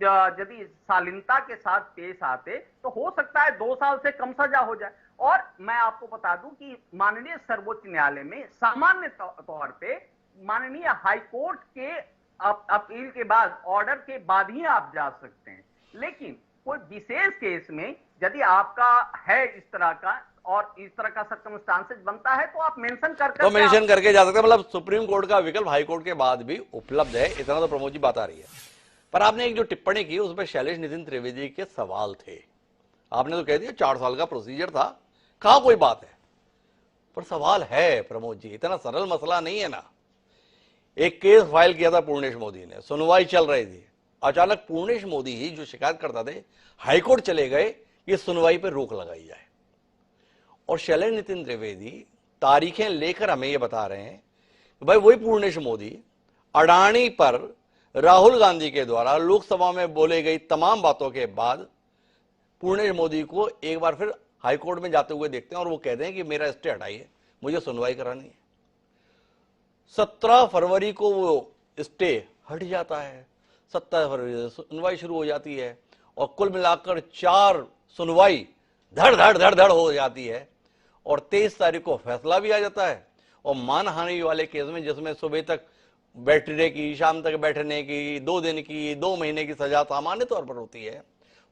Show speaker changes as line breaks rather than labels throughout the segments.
यदि शालीनता के साथ पेश आते तो हो सकता है 2 साल से कम सजा हो जाए। और मैं आपको बता दूं कि माननीय सर्वोच्च न्यायालय में सामान्य तौर पे माननीय हाईकोर्ट के अपील के बाद, ऑर्डर के बाद ही आप जा सकते हैं। लेकिन कोई विशेष केस में यदि आपका है इस तरह का और इस तरह का सर्कमस्टांसेस बनता है तो आप मेंशन
तो मेंशन करके जा सकते हैं। मतलब सुप्रीम कोर्ट का विकल्प हाई कोर्ट के बाद भी उपलब्ध है, इतना तो प्रमोद जी बात आ रही है। पर आपने एक जो टिप्पणी की उसमें शैलेश नितिन त्रिवेदी के सवाल थे। आपने तो कह दिया 4 साल का प्रोसीजर था, कहा कोई बात है, पर सवाल है प्रमोद जी, इतना सरल मसला नहीं है ना। एक केस फाइल किया था पूर्णेश मोदी ने, सुनवाई चल रही थी, अचानक पूर्णेश मोदी ही जो शिकायत करता थे हाईकोर्ट चले गए कि सुनवाई पर रोक लगाई जाए। और शैलेश नितिन त्रिवेदी तारीखें लेकर हमें यह बता रहे हैं भाई वही पूर्णेश मोदी अडानी पर राहुल गांधी के द्वारा लोकसभा में बोले गई तमाम बातों के बाद पूर्णेश मोदी को एक बार फिर हाईकोर्ट में जाते हुए देखते हैं और वो कहते हैं कि मेरा स्टे हटाइए, मुझे सुनवाई करानी है। 17 फरवरी को वो स्टे हट जाता है, 17 फरवरी से सुनवाई शुरू हो जाती है और कुल मिलाकर 4 सुनवाई धड़ धड़ धड़ धड़ हो जाती है और 23 तारीख को फैसला भी आ जाता है। और मानहानि वाले केस में जिसमें सुबह तक बैठने की, शाम तक बैठने की, 2 दिन की, 2 महीने की सजा सामान्य तौर पर होती है,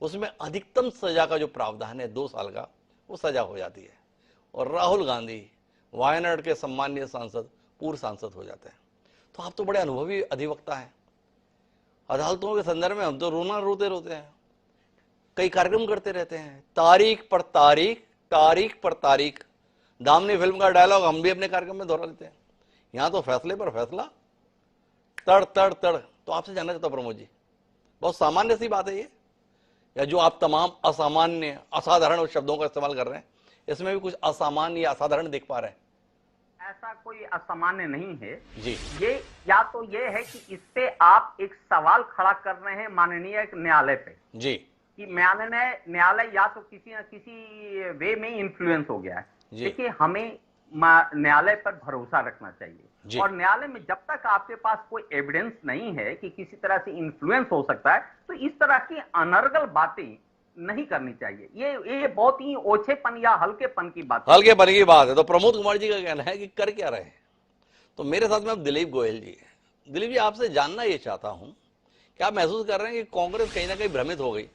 उसमें अधिकतम सजा का जो प्रावधान है 2 साल का, वो सजा हो जाती है। और राहुल गांधी वायनाड के सम्मानीय सांसद पूर्व सांसद हो जाते हैं। तो आप तो बड़े अनुभवी अधिवक्ता हैं, अदालतों के संदर्भ में हम तो रोना रोते रोते हैं, कई कार्यक्रम करते रहते हैं, तारीख पर तारीख, तारीख पर तारीख। दामनी फिल्म का डायलॉग हम भी अपने कार्यक्रम में दोहरा लेते हैं। यहां तो फैसले पर फैसला, तड़ तड़ तड़। तो आपसे जानना चाहता हूं प्रमोद जी, बहुत सामान्य सी बात है ये, या जो आप तमाम असामान्य असाधारण शब्दों का इस्तेमाल कर रहे हैं, इसमें भी कुछ असामान्य या असाधारण देख पा रहे हैं?
ऐसा कोई असामान्य नहीं है
जी।
ये या तो ये है कि इस पे आप एक सवाल खड़ा कर रहे हैं माननीय न्यायालय पे
जी
कि न्यायालय या तो किसी न किसी वे में इन्फ्लुएंस हो गया है। देखिए, हमें न्यायालय पर भरोसा रखना चाहिए और न्यायालय में जब तक आपके पास कोई एविडेंस नहीं है कि किसी तरह से इन्फ्लुएंस हो सकता है तो इस तरह की अनर्गल बातें नहीं करनी चाहिए। ये बहुत ही ओछेपन या हल्केपन की बात
है। तो प्रमोद कुमार जी का कहना है कि कर क्या रहे हैं। तो मेरे साथ में अब दिलीप गोयल जी है। दिलीप जी, आपसे जानना ये चाहता हूं कि आप महसूस कर रहे हैं कि कांग्रेस कहीं ना कहीं भ्रमित हो गई,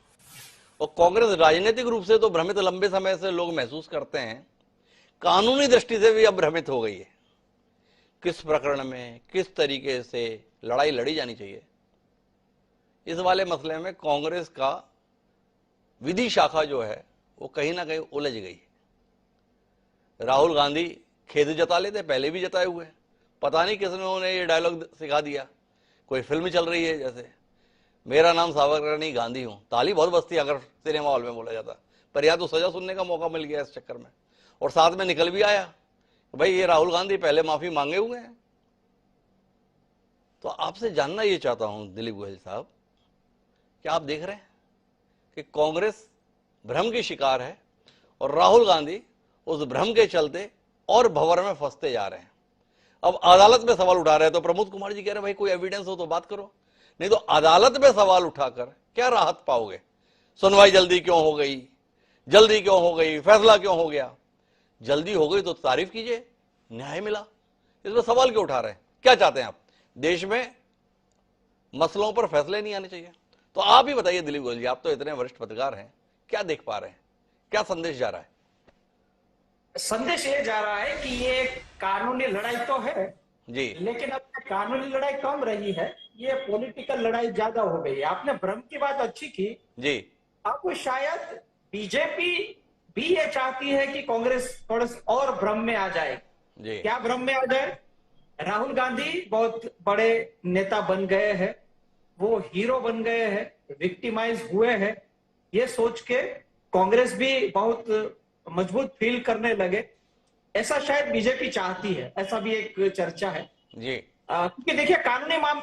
और कांग्रेस राजनीतिक रूप से तो भ्रमित लंबे समय से लोग महसूस करते हैं, कानूनी दृष्टि से भी अब भ्रमित हो गई है। किस प्रकरण में किस तरीके से लड़ाई लड़ी जानी चाहिए, इस वाले मसले में कांग्रेस का विधि शाखा जो है वो कहीं ना कहीं उलझ गई। राहुल गांधी खेद जता लेते, पहले भी जताए हुए, पता नहीं किसने उन्हें ये डायलॉग सिखा दिया। कोई फिल्म चल रही है जैसे, मेरा नाम सावरकर नहीं गांधी हूं, ताली बहुत बजती अगर सिनेमा हॉल में बोला जाता, पर या तो सजा सुनने का मौका मिल गया इस चक्कर में, और साथ में निकल भी आया भाई ये राहुल गांधी पहले माफी मांगे हुए हैं। तो आपसे जानना ये चाहता हूं दिलीप गोयल साहब, क्या आप देख रहे हैं कि कांग्रेस भ्रम की शिकार है और राहुल गांधी उस भ्रम के चलते और भंवर में फंसते जा रहे हैं। अब अदालत में सवाल उठा रहे हैं तो प्रमोद कुमार जी कह रहे हैं भाई कोई एविडेंस हो तो बात करो, नहीं तो अदालत में सवाल उठाकर क्या राहत पाओगे। सुनवाई जल्दी क्यों हो गई, जल्दी क्यों हो गई, फैसला क्यों हो गया। जल्दी हो गई तो तारीफ कीजिए, न्याय मिला, इसमें सवाल क्यों उठा रहे हैं। क्या चाहते हैं आप, देश में मसलों पर फैसले नहीं आने चाहिए। तो आप ही बताइए दिलीप गोयल जी, आप तो इतने वरिष्ठ पत्रकार हैं, क्या देख पा रहे हैं, क्या संदेश जा रहा है।
संदेश ये जा रहा है कि ये कानूनी लड़ाई तो है
जी,
लेकिन अब कानूनी लड़ाई कम रही है, ये पॉलिटिकल लड़ाई ज्यादा हो गई है। आपने भ्रम की बात अच्छी की
जी।
अब शायद बीजेपी भी ये चाहती है कि कांग्रेस थोड़ा और भ्रम में आ जाए।
जी।
क्या भ्रम में आ जाए, राहुल गांधी बहुत बड़े नेता बन गए हैं, वो हीरो बन गए हैं, विक्टिमाइज हुए हैं, ये सोच के कांग्रेस भी बहुत मजबूत फील करने लगे, ऐसा शायद बीजेपी चाहती है, ऐसा भी एक चर्चा है।
जी।
क्योंकि देखिए कानूनी मामले